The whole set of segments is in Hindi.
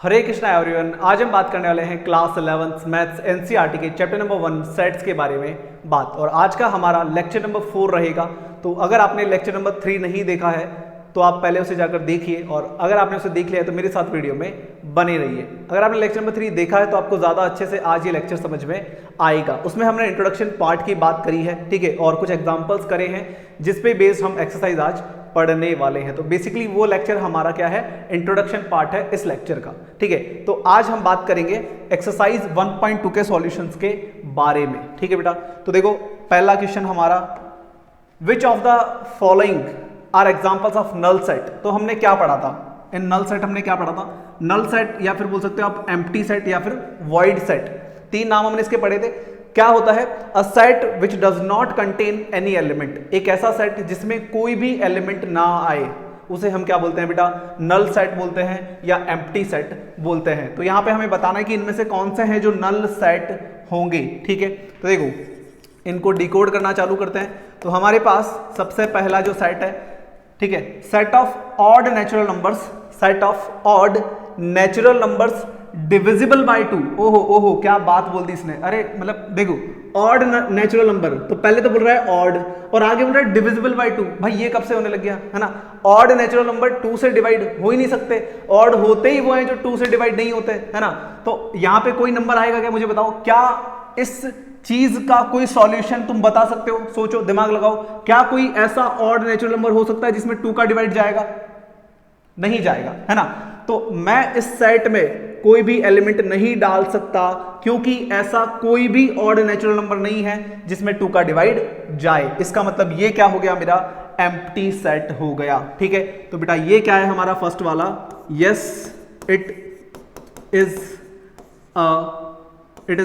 हरे कृष्णा एवरीवन। आज हम बात करने वाले हैं क्लास 11th मैथ्स एनसीईआरटी के चैप्टर नंबर 1 सेट्स के बारे में बात। और आज का हमारा लेक्चर नंबर 4 रहेगा। तो अगर आपने लेक्चर नंबर 3 नहीं देखा है तो आप पहले उसे जाकर देखिए, और अगर आपने उसे देख लिया है तो मेरे साथ वीडियो में बने रहिए। अगर आपने लेक्चर नंबर 3 देखा है तो आपको ज़्यादा अच्छे से आज ये लेक्चर समझ में आएगा। उसमें हमने इंट्रोडक्शन पार्ट की बात करी है, ठीक है, और कुछ एग्जाम्पल्स करे हैं जिसपे बेस्ड हम एक्सरसाइज आज पढ़ने वाले हैं। तो बेसिकली वो लेक्चर हमारा क्या है, इंट्रोडक्शन पार्ट है इस लेक्चर का, ठीक है। तो आज हम बात करेंगे एक्सरसाइज 1.2 के सॉल्यूशंस के बारे में, ठीक है बेटा। तो देखो पहला क्वेश्चन हमारा, which of the following are examples of null set. तो हमने क्या पढ़ा था इन नल सेट, हमने क्या पढ़ा था, नल सेट या फिर बोल सकते हो आप एम्प्टी सेट या फिर वॉइड सेट। तीन नाम हमने इसके पढ़े थे। क्या होता है, a set which does not contain any element. एक ऐसा सेट जिसमें कोई भी एलिमेंट ना आए उसे हम क्या बोलते हैं बेटा, नल सेट बोलते हैं या एम्प्टी सेट बोलते हैं। तो यहां पे हमें बताना है कि इनमें से कौन से हैं जो नल सेट होंगे, ठीक है। तो देखो इनको डिकोड करना चालू करते हैं। तो हमारे पास सबसे पहला जो सेट है, ठीक है, set of odd natural numbers, set of odd natural numbers divisible by 2। ओहो ओहो क्या बात बोल दी इसने। अरे मतलब देखो ऑड नेचुरल नंबर, तो पहले तो बोल रहा है ऑड और आगे बोल रहा है डिविजिबल बाय 2। भाई ये कब से होने लग गया है ना। ऑड नेचुरल नंबर 2 से डिवाइड हो ही नहीं सकते, ऑड होते ही वो हैं जो 2 से डिवाइड नहीं होते, है ना। तो यहां पे कोई नंबर आएगा क्या, मुझे बताओ। क्या इस चीज का कोई सॉल्यूशन तुम बता सकते हो? सोचो, दिमाग लगाओ। क्या कोई ऐसा ऑड नेचुरल नंबर हो सकता है जिसमें 2 का डिवाइड जाएगा? नहीं जाएगा, है ना। तो मैं इस सेट में कोई भी एलिमेंट नहीं डाल सकता क्योंकि ऐसा कोई भी ऑड नेचुरल नंबर नहीं है जिसमें 2 का डिवाइड जाए। इसका मतलब ये क्या हो गया, मेरा एम्प्टी सेट हो गया, ठीक है। तो बेटा ये क्या है हमारा फर्स्ट वाला, yes it is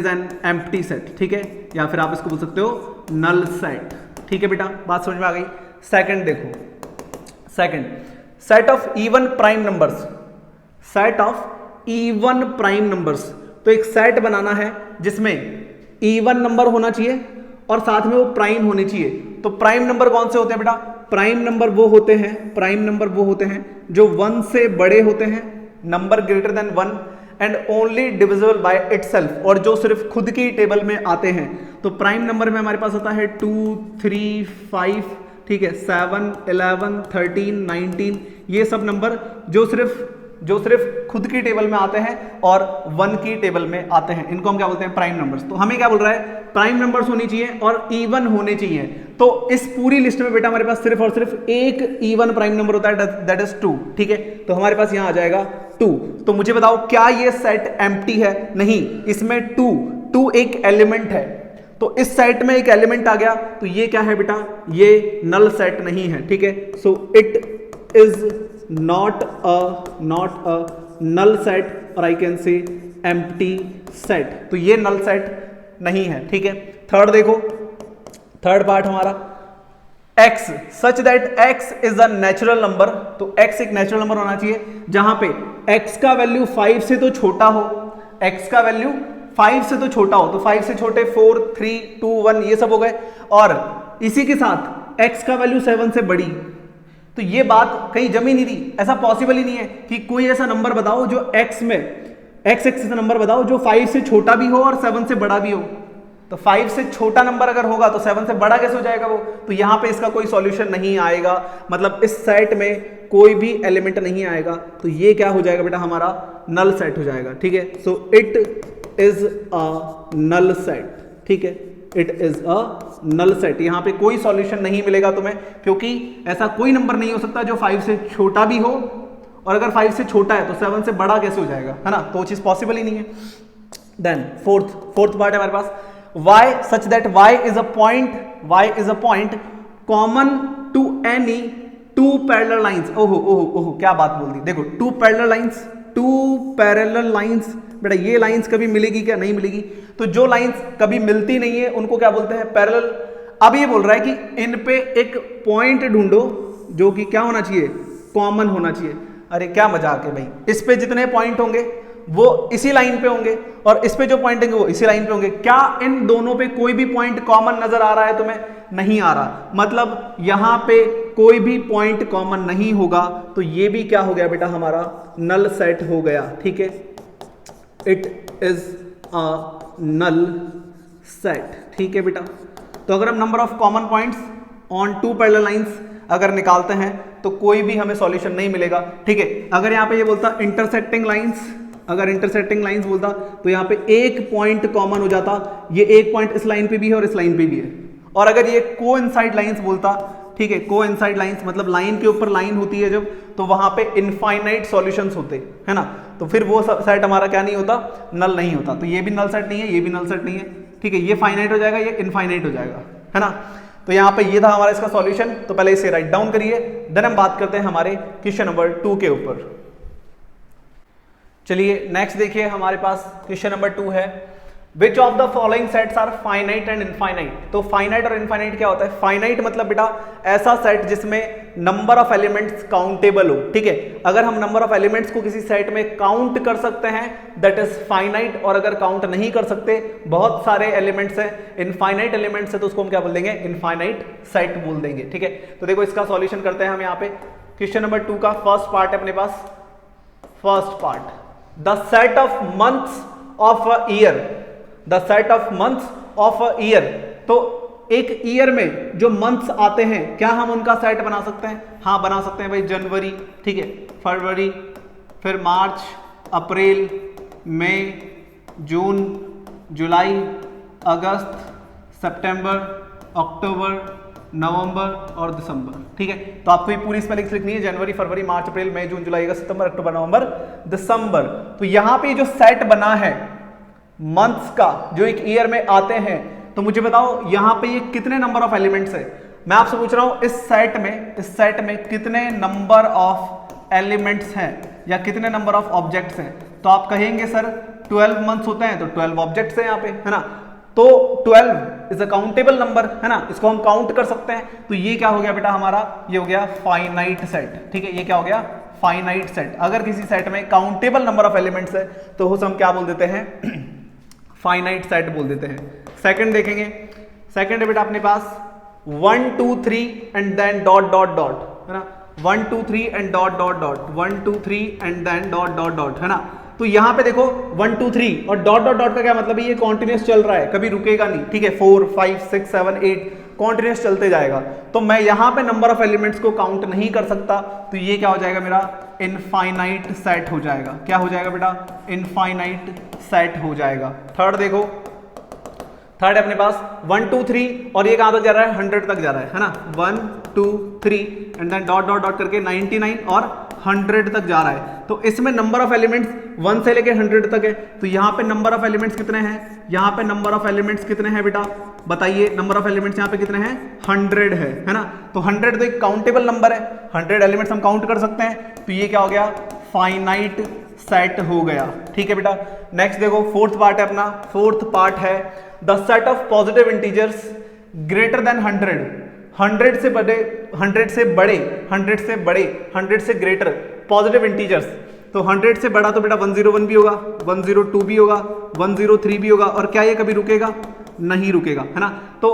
an empty set, ठीक है, या फिर आप इसको बोल सकते हो नल सेट, ठीक है बेटा। बात समझ में आ गई। सेकंड देखो, second set of even prime numbers, set of even prime numbers. तो एक सेट बनाना है जिसमें इवन नंबर होना चाहिए और साथ में वो प्राइम होने चाहिए। तो प्राइम नंबर कौन से होते हैं बेटा, प्राइम नंबर वो होते हैं, प्राइम नंबर वो होते हैं जो 1 से बड़े होते हैं, number greater than 1 and only divisible by itself, और जो सिर्फ खुद की टेबल में आते हैं। तो प्राइम नंबर में हमारे पास आता है 2, 3, 5, ठीक है, 7, 11, 13, 19, ये सब नंबर जो सिर्फ खुद की टेबल में आते हैं और 1 की टेबल में आते हैं, इनको हम क्या बोलते हैं, प्राइम नंबर्स। तो हमें क्या बोल रहा है, प्राइम नंबर्स होनी चाहिए और इवन होने चाहिए। तो इस पूरी लिस्ट में बेटा हमारे पास सिर्फ और सिर्फ एक इवन प्राइम नंबर होता है, दैट इज 2, ठीक है। तो हमारे पास यहां आ जाएगा 2। तो मुझे बताओ क्या ये सेट एम्प्टी है? नहीं, इसमें 2 एक एलिमेंट है। तो इस सेट में एक एलिमेंट आ गया, तो ये क्या है बेटा, ये नल सेट नहीं है, ठीक है। So it is not a null set और I can say empty set। तो ये null set नहीं है, ठीक है। थर्ड देखो, थर्ड पार्ट हमारा x such that x is a natural number। तो x एक नेचुरल नंबर होना चाहिए जहां पे x का वैल्यू 5 से तो छोटा हो, x का वैल्यू 5 से तो छोटा हो। तो 5 से छोटे 4, 3, 2, 1 ये सब हो गए, और इसी के साथ x का वैल्यू 7 से बड़ी। तो ये बात कहीं जमी नहीं रही, ऐसा पॉसिबल ही नहीं है कि कोई ऐसा नंबर बताओ जो x में x एक्सिस नंबर बताओ जो 5 से छोटा भी हो और 7 से बड़ा भी हो। तो 5 से छोटा नंबर अगर होगा तो 7 से बड़ा कैसे हो जाएगा वो। तो यहां पे इसका कोई सॉल्यूशन नहीं आएगा, मतलब इस सेट में कोई भी एलिमेंट नहीं आएगा। तो ये क्या हो जाएगा बेटा, हमारा नल सेट हो जाएगा, ठीक है। So it is a null set, ठीक है, it is a null set. यहां पे कोई सॉल्यूशन नहीं मिलेगा तुम्हें, क्योंकि ऐसा कोई नंबर नहीं हो सकता जो 5 से छोटा भी हो, और अगर 5 से छोटा है तो 7 से बड़ा कैसे हो जाएगा, है ना। तो वो चीज पॉसिबल ही नहीं है। देन फोर्थ पार्ट है हमारे पास, y such that y is a point common to any 2 parallel lines। ओहो क्या बात बोल दी। देखो 2 पैरेलल लाइंस, बेटा ये लाइंस कभी मिलेगी क्या? नहीं मिलेगी। तो जो लाइंस कभी मिलती नहीं है उनको क्या बोलते हैं, पैरेलल। अब ये बोल रहा है कि इन पे एक पॉइंट ढूंढो जो कि क्या होना चाहिए, कॉमन होना चाहिए। अरे क्या मजाक है भाई, इस पे जितने पॉइंट होंगे वो इसी लाइन पे होंगे और इस पे जो पॉइंट होंगे वो इसी लाइन पे होंगे। क्या इन दोनों पे कोई भी पॉइंट कॉमन नजर आ रहा है तुम्हें? नहीं आ रहा, मतलब यहां पे कोई भी पॉइंट कॉमन नहीं होगा, तो ये भी क्या हो गया बेटा हमारा नल सेट हो गया। ठीक है, it is a null set. ठीक है बेटा, तो अगर हम number of common points on two parallel lines अगर निकालते हैं तो कोई भी हमें सॉल्यूशन नहीं मिलेगा। ठीक है, अगर यहां पे ये बोलता इंटरसेक्टिंग लाइंस, अगर इंटरसेक्टिंग लाइंस बोलता तो यहां पे एक पॉइंट कॉमन हो जाता, ये एक पॉइंट इस लाइन पे भी है और इस लाइन पे भी है। और अगर ये कोइंसाइड लाइंस बोलता, ठीक है, कोइंसाइड लाइंस मतलब लाइन के ऊपर लाइन होती है जब, तो वहां पे इनफाइनाइट सॉल्यूशंस होते है ना, तो फिर वो सेट हमारा क्या नहीं होता, नल नहीं होता। तो ये भी नल सेट नहीं है, ये भी नल सेट नहीं है। ठीक है, ये फाइनाइट हो जाएगा, ये इनफाइनाइट हो जाएगा, है ना। तो यहाँ पे ये था हमारा इसका सॉल्यूशन, तो पहले इसे राइट डाउन करिए, देन हम बात करते हैं हमारे क्वेश्चन नंबर 2 के ऊपर। चलिए नेक्स्ट देखिए, हमारे पास क्वेश्चन नंबर 2 है, which of the following sets are finite and infinite. तो फाइनाइट और इनफाइनाइट क्या होता है? फाइनाइट मतलब बेटा ऐसा सेट जिसमें नंबर ऑफ एलिमेंट्स काउंटेबल हो। ठीक है, अगर हम नंबर ऑफ एलिमेंट्स को किसी सेट में काउंट कर सकते हैं दैट इज फाइनाइट, और अगर काउंट नहीं कर सकते, बहुत सारे एलिमेंट्स हैं, इनफाइनाइट एलिमेंट्स है, तो उसको हम क्या बोल देंगे? इनफाइनाइट सेट बोल देंगे। ठीक है, तो देखो इसका सॉल्यूशन करते हैं हम यहाँ पे। क्वेश्चन नंबर 2 का फर्स्ट पार्ट है अपने पास, first part, the set of months of a year, the set of months of a year. तो एक ईयर में जो मंथ्स आते हैं, क्या हम उनका सेट बना सकते हैं? हाँ बना सकते हैं भाई। जनवरी, ठीक है, फरवरी, फिर मार्च, अप्रैल, मई, जून, जुलाई, अगस्त, सितंबर, अक्टूबर, नवंबर और दिसंबर। ठीक है, तो आपको ये पूरी स्पेलिंग्स लिखनी है, जनवरी, फरवरी, मार्च, अप्रैल, मई, जून, जुलाई, अगस्त, सितंबर, अक्टूबर, नवंबर, दिसंबर। तो यहां पे जो सेट बना है मंथ्स का, जो एक ईयर में आते हैं, तो मुझे बताओ यहां पे ये कितने नंबर ऑफ एलिमेंट्स है? मैं आपसे पूछ रहा हूं इस सेट में कितने नंबर ऑफ एलिमेंट्स हैं या कितने नंबर ऑफ ऑब्जेक्ट्स हैं? तो आप कहेंगे सर 12 मंथ्स होते हैं, तो 12 ऑब्जेक्ट्स हैं यहाँ पे, है ना। तो 12 इज अ काउंटेबल नंबर, है ना, इसको हम काउंट कर सकते हैं। तो ये क्या हो गया बेटा हमारा? ये हो गया फाइनाइट सेट। ठीक है, ये क्या हो गया? Finite set. अगर किसी सेट में काउंटेबल नंबर ऑफ एलिमेंट्स है तो उसे हम क्या बोल देते हैं? फाइनाइट सेट बोल देते हैं। सेकंड देखेंगे, सेकंड है बेटा अपने पास 1 2 3 and then dot dot dot, है ना, 1 2 3 and dot dot dot, 1 2 3 and then dot dot dot, है ना। तो यहां पे देखो 1 2 3 और डॉट डॉट डॉट का क्या मतलब है? ये कॉन्टिन्यूस चल रहा है, कभी रुकेगा नहीं। ठीक है, 4 5 6 7 8 कॉन्टिन्यूस चलते जाएगा। तो मैं यहां पे नंबर ऑफ एलिमेंट्स को काउंट नहीं कर सकता, तो ये क्या हो जाएगा मेरा? इनफाइनाइट सेट हो जाएगा। क्या हो जाएगा बेटा? इनफाइनाइट सेट हो जाएगा। थर्ड देखो, थर्ड है अपने पास 1 2 3 और ये कहां तक जा रहा है? 100 तक जा रहा है ना। 1 2 3 and then dot dot dot करके 99 और 100 तक जा रहा है। तो इसमें नंबर ऑफ एलिमेंट्स 1 से लेके 100 तक है। तो यहाँ पे नंबर ऑफ एलिमेंट्स कितने हैं? यहाँ पे नंबर ऑफ एलिमेंट्स कितने हैं बेटा? बताइए, नंबर ऑफ एलिमेंट्स यहाँ पे कितने हैं? 100 है ना। तो 100 तो एक काउंटेबल नंबर है, 100 एलिमेंट्स हम काउंट कर सकते हैं। तो ये क्या हो गया? फाइनाइट सेट हो गया। ठीक है बेटा, नेक्स्ट देखो, फोर्थ पार्ट है अपना, फोर्थ पार्ट है the set of positive integers greater than 100, 100 से बड़े, 100 से बड़े, 100 से बड़े, 100 से ग्रेटर पॉजिटिव इंटीजर्स। तो 100 से बड़ा तो बेटा 101 भी होगा, 102 भी होगा, 103 भी होगा, और क्या ये कभी रुकेगा? नहीं रुकेगा, है ना। तो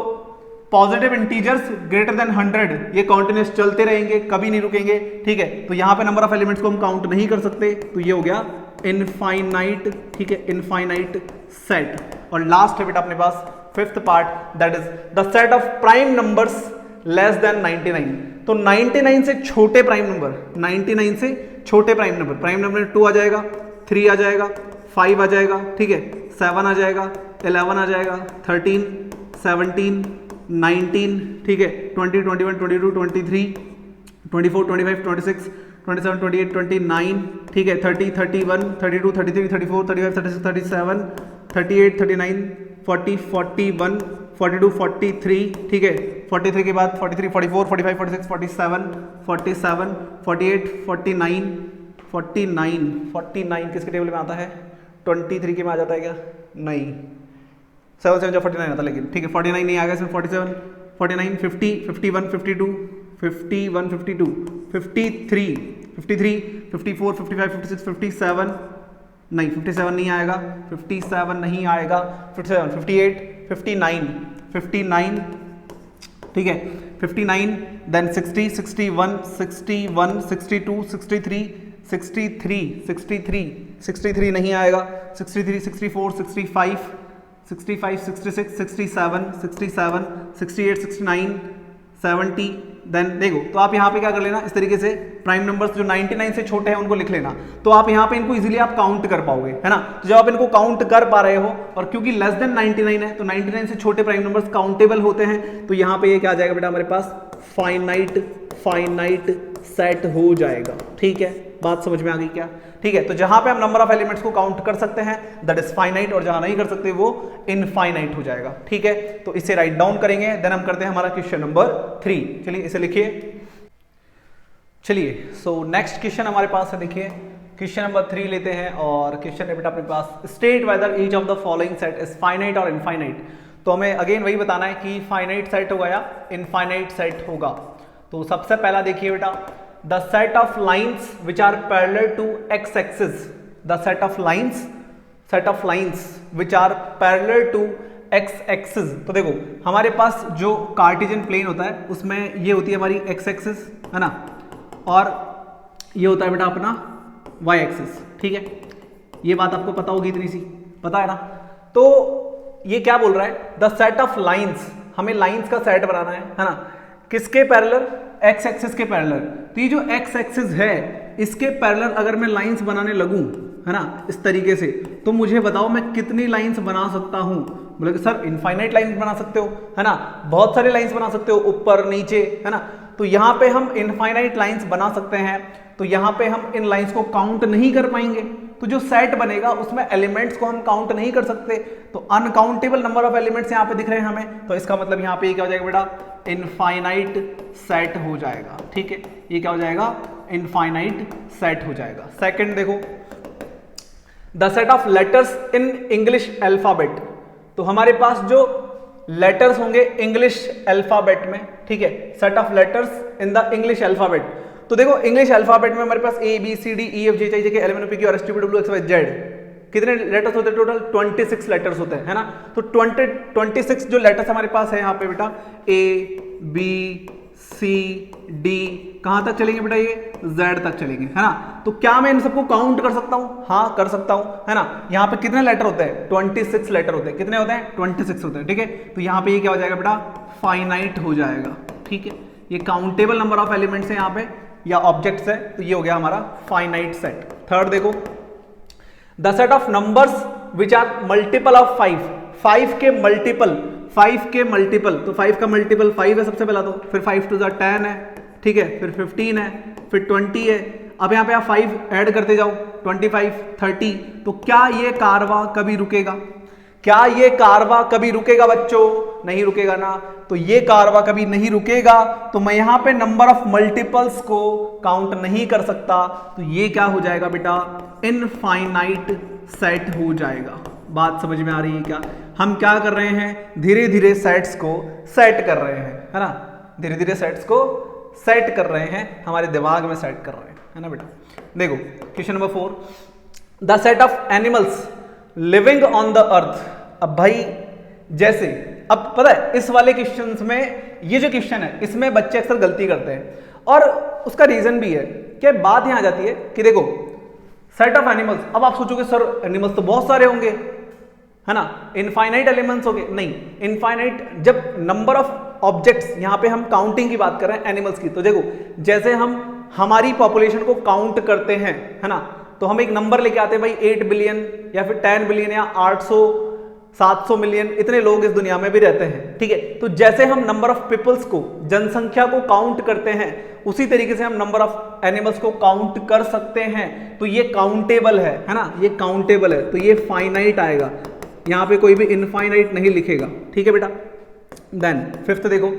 पॉजिटिव इंटीजर्स ग्रेटर देन 100 ये कॉन्टिन्यूस चलते रहेंगे, कभी नहीं रुकेंगे। ठीक है, तो यहां पे नंबर ऑफ एलिमेंट्स को हम काउंट नहीं कर सकते, तो ये हो गया इनफाइनाइट। ठीक है, इनफाइनाइट सेट। और लास्ट है बेटा अपने पास fifth part, that is the set of prime numbers less than 99। तो 99 से छोटे प्राइम नंबर, 99 से छोटे प्राइम नंबर, प्राइम नंबर 2 आ जाएगा, 3 आ जाएगा, 5 आ जाएगा, ठीक है, 7 आ जाएगा, 11 आ जाएगा, 13, 17, 19, ठीक है, 20, 21, 22, 23, 24, 25, 26, 27, 28, 29, ठीक है, 30, 31, 32, 33, 34, 35, 36, 37, 38, 39, 40, 41, 42, 43, ठीक है, 43 के बाद 43, 44, 45, 46, 47, 47, 48, 49, 49, 49 किसके टेबल में आता है? 23 के में आ जाता है क्या? नहीं, 7 7 49 आता है, लेकिन ठीक है 49 नहीं आ गया इसमें, 47, 49, 50, 51, 52, 51, 52, 53, 53, 54, 55, 56, 57, नहीं 57 नहीं आएगा, 57 नहीं आएगा, 57, 58, 59, 59, ठीक है 59, देन 60, 61, 61, 62, 63, 63, 63, 63 नहीं आएगा, 63, 64, 65, 65, 66, 67, 67, 68, 69, 70, देन देखो तो आप यहाँ पे क्या कर लेना इस तरीके से प्राइम नंबर्स जो 99 से छोटे हैं उनको लिख लेना, तो आप यहाँ पे इनको इजीली आप काउंट कर पाओगे, है ना। तो जब आप इनको काउंट कर पा रहे हो और क्योंकि लेस देन 99 है तो 99 से छोटे प्राइम नंबर्स काउंटेबल होते हैं, तो यहाँ पे ये क्या आ जाएगा बेटा हमारे पास फाइनाइट सेट हो जाएगा। ठीक है, बात समझ में आ गई क्या? ठीक है, तो जहां पे हम नंबर ऑफ एलिमेंट्स को काउंट कर सकते हैं दैट इज फाइनाइट, और जहां नहीं कर सकते वो इनफाइनाइट हो जाएगा। ठीक है, तो इसे राइट डाउन करेंगे, देन हम करते हैं हमारा क्वेश्चन नंबर 3। चलिए इसे लिखिए। चलिए सो नेक्स्ट क्वेश्चन हमारे पास है, देखिए क्वेश्चन नंबर 3 लेते हैं और क्वेश्चन है बेटा अपने पास state whether each of the following set is finite और इनफाइनाइट। तो हमें अगेन वही बताना है कि फाइनाइट सेट होगा या इनफाइनाइट सेट होगा। तो सबसे पहला देखिए बेटा, the set of lines which are parallel to x axis, the set of lines which are parallel to x axis. तो देखो हमारे पास जो कार्टेशियन प्लेन होता है उसमें ये होती है हमारी एक्स एक्सिस, है ना, और ये होता है बेटा अपना वाई एक्सिस। ठीक है, ये बात आपको पता होगी, इतनी सी पता है ना। तो ये क्या बोल रहा है, द सेट ऑफ लाइन्स, हमें लाइन्स का सेट बनाना है ना, किसके पैरेलल, एक्स एक्सिस के पैरेलल। तो ये जो एक्स एक्सिस है इसके पैरेलल अगर मैं लाइंस बनाने लगूं, है ना, इस तरीके से, तो मुझे बताओ मैं कितनी लाइंस बना सकता हूं। बोले कि सर इनफाइनाइट लाइंस बना सकते हो, है ना, बहुत सारे लाइंस बना सकते हो, ऊपर नीचे, है ना। तो यहां पे हम इनफाइनाइट लाइंस बना सकते हैं, तो यहां पे हम इन लाइंस को काउंट नहीं कर पाएंगे, तो जो सेट बनेगा उसमें एलिमेंट्स को हम काउंट नहीं कर सकते, तो अनकाउंटेबल नंबर ऑफ एलिमेंट्स यहां पे दिख रहे हैं हमें, तो इसका मतलब यहां पे क्या हो जाएगा बेटा, इनफाइनाइट सेट हो जाएगा। ठीक है, ये क्या हो जाएगा, इनफाइनाइट सेट हो जाएगा। सेकंड देखो, the set of letters in English alphabet. तो हमारे पास जो लेटर्स होंगे इंग्लिश अल्फाबेट में, ठीक है, set of letters in the English alphabet. तो देखो इंग्लिश अल्फाबेट में हमारे पास A B C D E F G H I J K L M N O P Q R S T U V W X Y Z, कितने लेटर्स होते हैं टोटल, 26 लेटर्स होते हैं, है ना। तो 26 जो लेटर्स हमारे पास है यहाँ पे बेटा, ए बी सी डी, कहां तक चलेंगे बेटा, ये जेड तक चलेंगे, है ना। तो क्या मैं इन सबको काउंट कर सकता हूं, हाँ कर सकता हूं, है ना। यहाँ पे कितने लेटर होते हैं, 26 लेटर होते हैं, कितने होते हैं, 26 होते हैं। ठीक है, तो यहाँ पे ये क्या हो जाएगा बेटा, फाइनाइट हो जाएगा। ठीक है, ये काउंटेबल नंबर ऑफ एलिमेंट्स है यहाँ पे या ऑब्जेक्ट्स है, तो ये हो गया हमारा फाइनाइट सेट। थर्ड देखो, the set of numbers which are multiple of 5 के मल्टीपल, 5 के मल्टीपल, तो 5 का मल्टीपल 5 है सबसे पहला, तो फिर 5 टू 10 है, ठीक है, फिर 15 है, फिर 20 है। अब यहाँ पे आप 5 ऐड करते जाओ, 25, 30। तो क्या ये कारवा कभी रुकेगा, क्या ये कारवा कभी रुकेगा बच्चों, नहीं रुकेगा ना। तो ये कारवा कभी नहीं रुकेगा, तो मैं यहाँ पे नंबर ऑफ मल्टीपल्स को काउंट नहीं कर सकता, तो ये क्या हो जाएगा बेटा, इनफाइनाइट सेट हो जाएगा। बात समझ में आ रही है क्या? हम क्या कर रहे हैं, धीरे धीरे सेट्स को सेट कर रहे हैं, है ना, धीरे धीरे सेट्स को सेट कर रहे हैं, हमारे दिमाग में सेट कर रहे हैं, है ना बेटा। देखो question number 4, the set of animals living on the earth. अब भाई जैसे, अब पता है इस वाले क्वेश्चंस में, ये जो क्वेश्चन है इसमें बच्चे अक्सर गलती करते हैं, और उसका रीजन भी है कि बात यहां आ जाती है कि देखो सेट ऑफ एनिमल्स, अब आप सोचोगे सर एनिमल्स तो बहुत सारे होंगे, है ना, इनफाइनाइट एलिमेंट्स होंगे, नहीं, इनफाइनाइट जब नंबर ऑफ ऑब्जेक्ट्स, यहां पे हम काउंटिंग की बात कर रहे हैं एनिमल्स की, तो देखो जैसे हम हमारी पॉपुलेशन को काउंट करते हैं, है ना, तो हम एक नंबर लेके आते हैं भाई 8 बिलियन या फिर 10 बिलियन या 800 700 मिलियन, इतने लोग इस दुनिया में भी रहते हैं। ठीक है, तो जैसे हम नंबर ऑफ पीपल्स को, जनसंख्या को काउंट करते हैं, उसी तरीके से हम नंबर ऑफ एनिमल्स को काउंट कर सकते हैं, तो ये काउंटेबल है ना, ये काउंटेबल है, तो ये फाइनाइट आएगा, यहां पे कोई भी इनफाइनाइट नहीं लिखेगा। ठीक है बेटा। देन फिफ्थ देखो,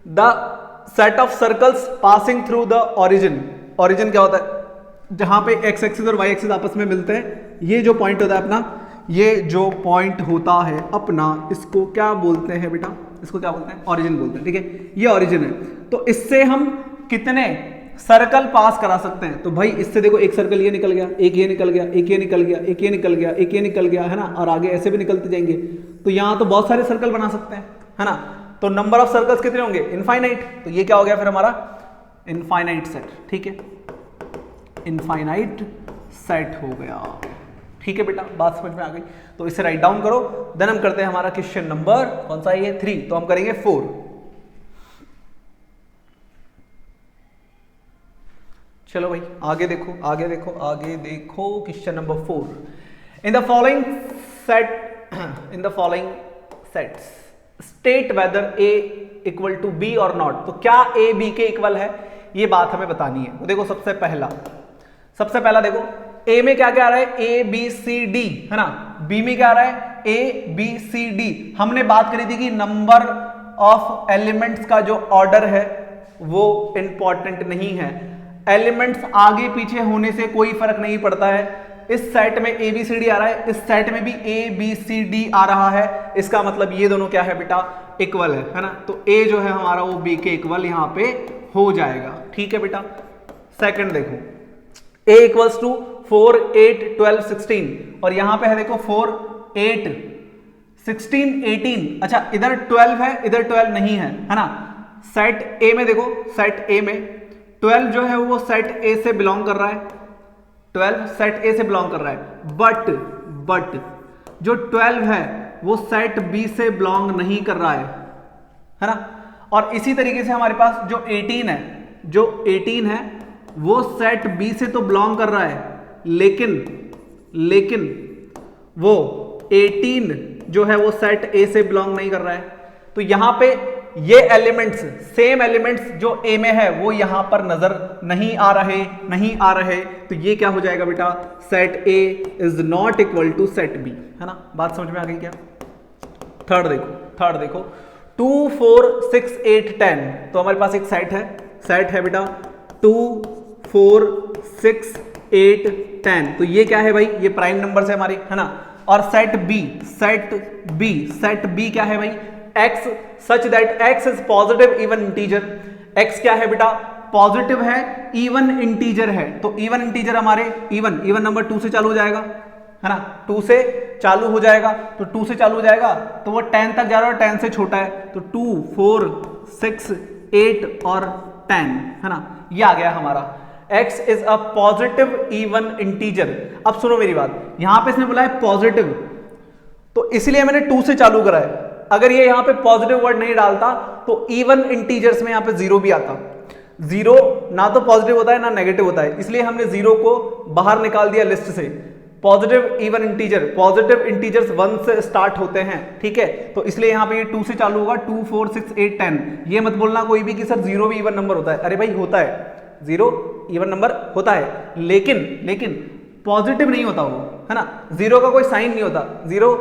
the set of circles passing through the origin. Origin क्या होता है, जहां पे एक्स एक्सिस और वाई एक्सिस आपस में मिलते हैं, ये जो पॉइंट होता है अपना, ये जो पॉइंट होता है अपना, इसको क्या बोलते हैं बेटा, इसको क्या बोलते हैं, ओरिजिन बोलते हैं। ठीक है, ये ओरिजिन है, तो इससे हम कितने सर्कल पास करा सकते हैं। तो भाई इससे देखो एक सर्कल ये निकल गया, एक ये निकल गया, एक ये निकल गया, एक ये निकल गया, एक ये निकल गया, है ना, और आगे ऐसे भी निकलते जाएंगे। तो यहां तो बहुत सारे सर्कल बना सकते हैं, है ना। तो नंबर ऑफ सर्कल्स कितने होंगे? इनफाइनाइट। तो ये क्या हो गया फिर हमारा? Infinite set. ठीक है, इनफाइनाइट सेट हो गया। ठीक है बेटा, बात समझ में आ गई। तो इसे राइट डाउन करो। देन हम करते हैं हमारा क्वेश्चन नंबर कौन सा है ये? 3। तो हम करेंगे 4। चलो भाई आगे देखो, आगे देखो, आगे देखो। Question number 4। In the following sets state whether A equal to B और नॉट। तो क्या ए बी के इक्वल है, ये बात हमें बतानी है। तो देखो सबसे पहला देखो ए में क्या क्या आ रहा है? ए बी सी डी, है ना। बी में क्या आ रहा है? A B C D. हमने बात करी थी कि नंबर ऑफ एलिमेंट्स का जो ऑर्डर है वो इंपॉर्टेंट नहीं है। एलिमेंट्स आगे पीछे होने से कोई फर्क नहीं पड़ता है। इस सेट में ए बी सी डी आ रहा है, इस सेट में भी ए बी सी डी आ रहा है। इसका मतलब ये दोनों क्या है बेटा? इक्वल है ना। तो ए जो है हमारा वो बी के इक्वल यहां पे हो जाएगा। ठीक है बेटा। सेकंड देखो, a इक्वल्स टू 4 8 12 16 और यहां पे है देखो 4 8 16 18। अच्छा इधर 12 है, इधर 12 नहीं है, है ना। सेट ए में देखो, सेट ए में 12 जो है वो सेट ए से बिलोंग कर रहा है, 12 सेट ए से बिलोंग कर रहा है। बट जो 12 है वो सेट बी से बिलोंग नहीं कर रहा है ना। और इसी तरीके से हमारे पास जो 18 है वो सेट बी से तो बिलोंग कर रहा है, लेकिन वो 18 जो है वो सेट ए से बिलोंग नहीं कर रहा है। तो यहां पे ये एलिमेंट्स, सेम एलिमेंट्स जो ए में है वो यहां पर नजर नहीं आ रहे। तो ये क्या हो जाएगा बेटा? Set A is not equal to set B, है ना। बात समझ में आ गई क्या? थर्ड देखो 2 4 6 8 10। तो हमारे पास एक सेट है बेटा 2 4 6 8 10। तो ये क्या है भाई? ये प्राइम नंबर है हमारे, है ना। और सेट बी क्या है भाई? x such that x is positive even integer. x क्या है बेटा? पॉजिटिव है, इवन इंटीजर है। तो इवन इंटीजर हमारे इवन नंबर 2 से चालू हो जाएगा, है ना। 2 से चालू हो जाएगा, तो 2 से चालू हो जाएगा तो वो 10 तक जा रहा है और 10 से छोटा है। तो 2 4 6 8 और 10, है ना। ये आ गया हमारा x is a positive even integer. अब सुनो मेरी बात, यहां पे इसने बोला है पॉजिटिव, तो इसलिए मैंने 2 से चालू करा है। अगर ये यहां पे पॉजिटिव वर्ड नहीं डालता तो इवन इंटीजर्स में यहां पे 0 भी आता। 0 ना तो पॉजिटिव होता है ना नेगेटिव होता है, इसलिए हमने 0 को बाहर निकाल दिया लिस्ट से। Positive even integer, positive integers 1 से स्टार्ट होते हैं, ठीक है। तो इसलिए यहां पे ये 2 से चालू होगा, 2 4 6 8 10। ये मत बोलना कोई भी कि सर 0 भी इवन नंबर होता है। अरे भाई होता है, 0 इवन नंबर होता है, लेकिन पॉजिटिव नहीं होता वो, है ना। 0 का कोई साइन नहीं होता। 0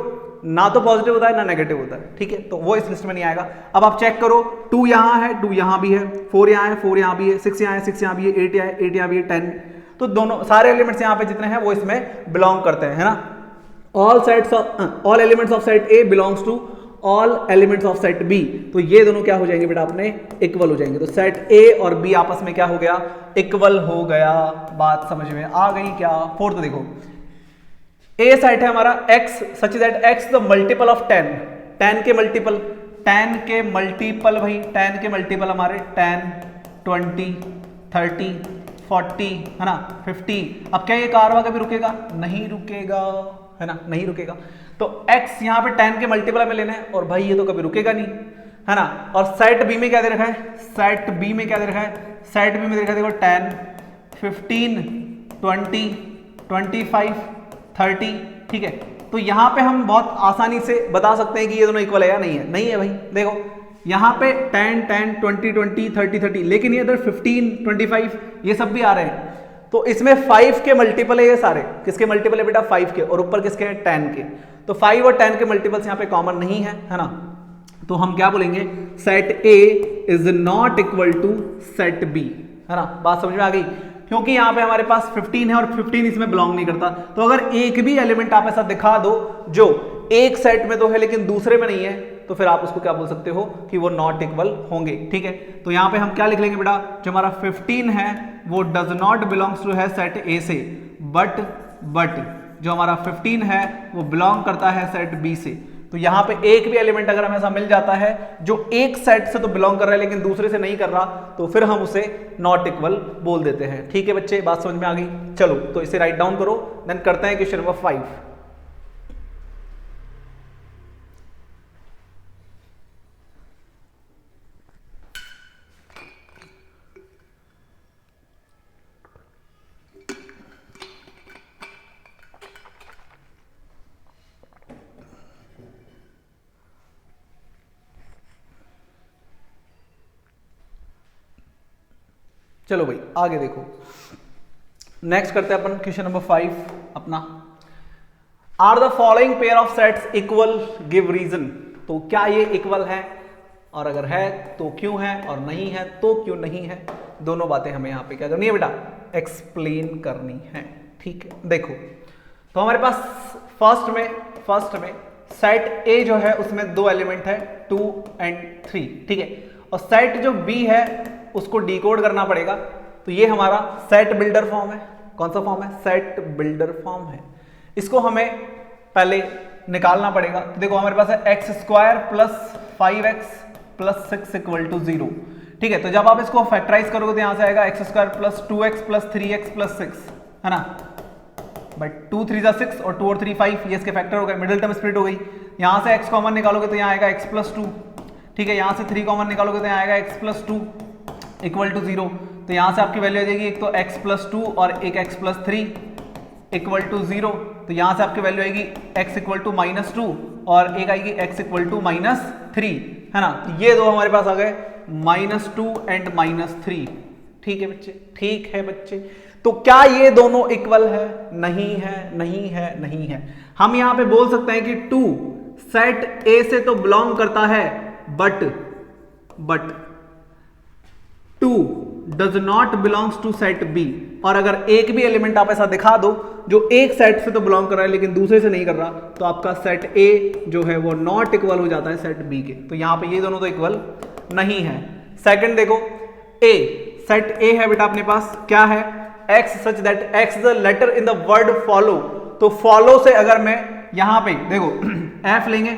ना तो पॉजिटिव होता है ना नेगेटिव होता है, ठीक है। तो वो इस लिस्ट में नहीं आएगा। अब आप चेक करो, 2 यहां है, 2 यहां भी है, 4 यहां है, 4 यहां भी है, 6 यहां है, 6 यहां भी है, 8 यहां है, 8 यहां भी है, 10। तो दोनों सारे एलिमेंट्स यहां पे जितने हैं वो इसमें बिलोंग करते हैं, है ना। All elements of set A belongs to all elements of set B. तो ये दोनों क्या हो जाएंगे बेटा? अपने इक्वल हो जाएंगे। तो सेट ए और बी आपस में क्या हो गया? इक्वल हो गया। बात समझ में आ गई क्या? फोर्थ देखो, ए सेट है हमारा x such that x the multiple of 10। 10 के मल्टीपल भाई, 10 के मल्टीपल हमारे 10 20 30 40, है ना, 50। अब क्या ये कारवा कभी रुकेगा? नहीं रुकेगा, है ना, नहीं रुकेगा। तो x यहाँ पे 10 के मल्टीपल में लेना है और भाई ये तो कभी रुकेगा नहीं, है ना। और सेट बी में क्या दे रखा है? सेट बी में क्या दे रखा है? सेट बी में दे रखा है देखो 10 15 20 25 30, ठीक है। तो यहां पे हम बहुत आसानी से बता सकते हैं कि ये दोनों इक्वल है या नहीं है। नहीं है भाई, देखो यहां पे 10 10 20 20 30 30, लेकिन ये इधर 15 25 ये सब भी आ रहे हैं। तो इसमें 5 के मल्टीपल है ये सारे। किसके मल्टीपल है बेटा? 5 के। और ऊपर किसके हैं? 10 के। तो 5 और 10 के मल्टीपल्स यहां पे कॉमन नहीं है ना। तो हम क्या बोलेंगे? Set A is not equal to set B, है ना। बात समझ में आ गई? क्योंकि यहां पे हमारे पास 15 है और 15 इसमें बिलोंग नहीं करता। तो अगर एक भी एलिमेंट आप ऐसा दिखा दो जो एक सेट में तो है लेकिन दूसरे में नहीं है, तो फिर आप उसको क्या बोल सकते हो कि वो नॉट इक्वल होंगे। ठीक है, तो यहाँ पे हम क्या लिख लेंगे बेटा, जो हमारा 15 है वो डज नॉट बिलोंग्स टू है सेट ए से, बट जो हमारा 15 है वो बिलोंग करता है सेट बी से। तो यहाँ पे एक भी एलिमेंट अगर हमें ऐसा मिल जाता है जो एक सेट से तो बिलोंग कर रहा है लेकिन दूसरे से नहीं कर रहा, तो फिर हम उसे नॉट इक्वल बोल देते हैं। ठीक है बच्चे, बात समझ में आ गई? चलो तो इसे राइट डाउन करो, देन करते हैं क्वेश्चन नंबर 5। चलो भाई आगे देखो, नेक्स्ट करते हैं अपन क्वेश्चन नंबर 5 अपना। Are the following pair of sets equal, give reason. तो क्या ये इक्वल है, और अगर है तो क्यों है, और नहीं है तो क्यों नहीं है। दोनों बातें हमें यहाँ पे क्या करनी है बेटा, एक्सप्लेन करनी है। ठीक है, देखो तो हमारे पास फर्स्ट में सेट ए जो है उसमें दो एलिमेंट है 2 and 3। ठीक है, और सेट जो बी है उसको डिकोड करना पड़ेगा। तो ये हमारा सेट बिल्डर फॉर्म है। कौन सा फॉर्म है, सेट बिल्डर फॉर्म है। इसको हमें पहले निकालना पड़ेगा। तो देखो हमारे पास है x² plus 5x plus 6 equal to 0। ठीक है, तो जब आप इसको फैक्टराइज करोगे तो यहां से आएगा x² plus 2x plus 3x plus 6, है ना। बट 2 3 जा 6 और 2 और 3 5, ये इसके फैक्टर हो गए, मिडिल टर्म स्प्लिट हो गई। यहां से x कॉमन निकालोगे तो यहाँ आएगा x प्लस 2। ठीक है, यहां से 3 कॉमन निकालोगे तो यहाँ आएगा x प्लस 2 इक्वल टू 0। तो यहां से आपकी वैल्यू आ जाएगी एक तो x प्लस 2 और एक x प्लस 3 इक्वल टू 0। तो यहां से आपकी वैल्यू आएगी x इक्वल टू -2 और एक आएगी x इक्वल टू -3, है ना। तो ये दो हमारे पास आ गए -2 एंड -3। ठीक है बच्चे, ठीक है बच्चे। तो क्या ये दोनों इक्वल है, नहीं है, नहीं है, नहीं है। हम यहां पे बोल सकते हैं कि 2 सेट ए से तो बिलोंग करता है, but 2 does not belongs to set B. और अगर एक भी एलिमेंट आप ऐसा दिखा दो जो एक सेट से तो बिलोंग कर रहा है लेकिन दूसरे से नहीं कर रहा, तो आपका सेट ए जो है वो नॉट इक्वल हो जाता है सेट बी के। तो यहां पे ये दोनों तो इक्वल नहीं है। सेकंड देखो, ए सेट ए है बेटा अपने पास, क्या है, x such that x the letter in the word follow. तो फॉलो से अगर मैं यहां पे देखो f लेंगे,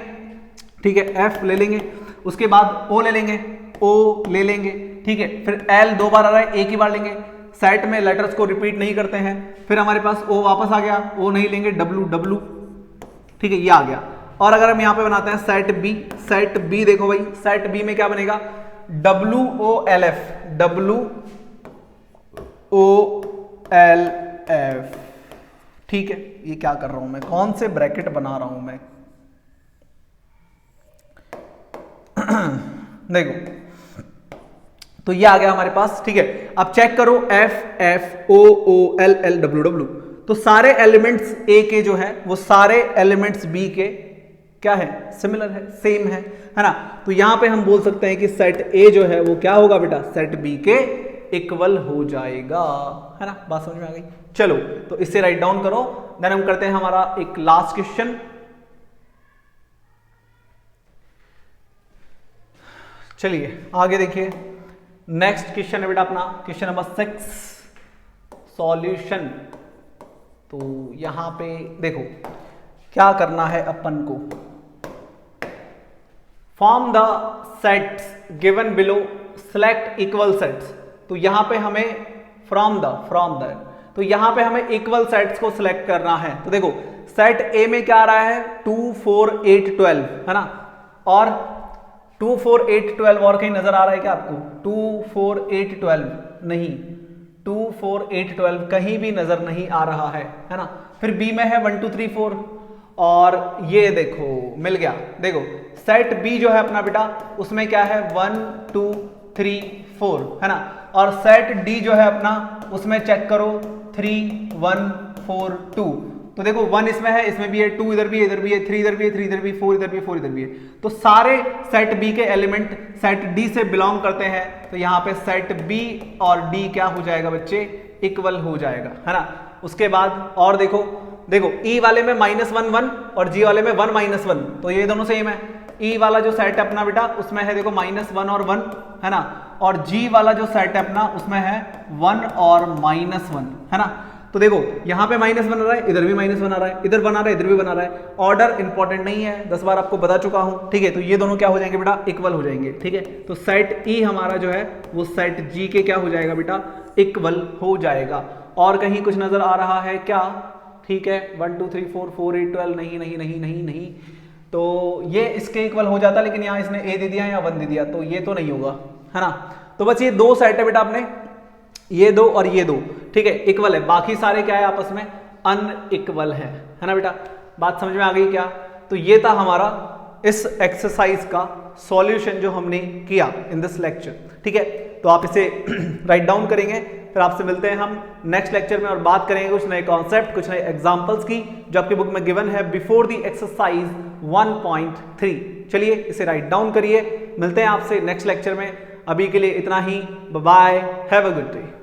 ठीक है, f ले लेंगे, उसके बाद o ले लेंगे, o ले लेंगे, ठीक है, फिर l 2 बार आ रहा है, एक ही बार लेंगे। सेट में लेटर्स को रिपीट नहीं करते हैं। फिर हमारे पास o वापस आ गया, o नहीं लेंगे, w, ठीक है, ये आ गया। और अगर हम यहां पे बनाते हैं सेट b देखो भाई, सेट b में क्या बनेगा, WOLF, WOLF। ठीक है, ये क्या कर रहा हूं मैं, कौन से ब्रैकेट बना रहा हूं मैं देखो, तो ये आ गया हमारे पास। ठीक है, अब चेक करो FFOOLLWW। तो सारे एलिमेंट्स ए के जो है वो सारे एलिमेंट्स बी के क्या है, सिमिलर है, सेम है ना। तो यहां पे हम बोल सकते हैं कि सेट ए जो है वो क्या होगा बेटा, सेट बी के इक्वल हो जाएगा, है ना। बात समझ में आ गई? चलो तो इसे राइट डाउन करो, देन हम करते हैं हमारा एक लास्ट क्वेश्चन। चलिए आगे देखिए, नेक्स्ट क्वेश्चन है बेटा अपना क्वेश्चन नंबर 6, सॉल्यूशन। तो यहां पे देखो क्या करना है अपन को, form the sets given below, select equal sets. तो यहां पे हमें फ्रॉम द तो यहां पे हमें इक्वल सेट्स को सिलेक्ट करना है। तो देखो सेट ए में क्या आ रहा है, 2 4 8 12, है ना। और 2 4 8 12 और कहीं नजर आ रहा है क्या आपको, 2 4 8 12 नहीं, 2 4 8 12 कहीं भी नजर नहीं आ रहा है ना। फिर बी में है 1 2 3 4, और ये देखो मिल गया। देखो सेट बी जो है अपना बेटा उसमें क्या है, 1 2 3 4, है ना। और सेट डी जो है अपना उसमें चेक करो 3 1 4 2। तो देखो 1 इसमें है, इसमें भी है, 2 इधर भी है, इधर भी है, 3 इधर भी है, 3 इधर भी, 4 इधर भी, 4 इधर भी है। तो सारे सेट बी के एलिमेंट सेट डी से बिलोंग करते हैं। तो यहाँ पे सेट बी और डी क्या हो जाएगा बच्चे, इक्वल हो जाएगा, है ना। उसके बाद और देखो देखो ई वाले में -1 1 और जी वाले में 1 -1, तो ये दोनों सेम है। ई वाला जो सेट है अपना बेटा उसमें है देखो -1 और 1 है ना, और जी वाला जो सेट है अपना उसमें है 1 और -1 है ना। तो देखो यहाँ पे -1 आ रहा है, इधर भी -1 आ रहा है, इधर बना रहा है, इधर भी बना रहा है। ऑर्डर इंपॉर्टेंट नहीं है, 10 बार आपको बता चुका हूँ, ठीक है। तो ये दोनों क्या हो जाएंगे बेटा, इक्वल हो जाएंगे, ठीक है। तो सेट ई हमारा जो है वो सेट जी के क्या हो जाएगा बेटा, इक्वल हो जाएगा। और कहीं कुछ नजर आ रहा है क्या, ठीक है, 1 2 3 4 4 8 12, नहीं नहीं नहीं नहीं नहीं, तो ये इसके इक्वल हो जाता, लेकिन यहाँ इसने ए दे दिया या 1 दे दिया, तो ये तो नहीं होगा, है ना। तो बस ये दो सेट है बेटा अपने, ये दो और ये दो, ठीक है, इक्वल है। बाकी सारे क्या है आपस में अनइक्वल है ना बेटा। बात समझ में आ गई क्या। तो ये था हमारा इस एक्सरसाइज का सॉल्यूशन जो हमने किया इन दिस लेक्चर, ठीक है। तो आप इसे राइट डाउन करेंगे, फिर आपसे मिलते हैं हम नेक्स्ट लेक्चर में और बात करेंगे कुछ नए कॉन्सेप्ट, कुछ नए एग्जांपल्स की जो आपकी बुक में गिवन है बिफोर द एक्सरसाइज 1.3। चलिए इसे राइट डाउन करिए, मिलते हैं आपसे नेक्स्ट लेक्चर में। अभी के लिए इतना ही, bye bye, have a good day.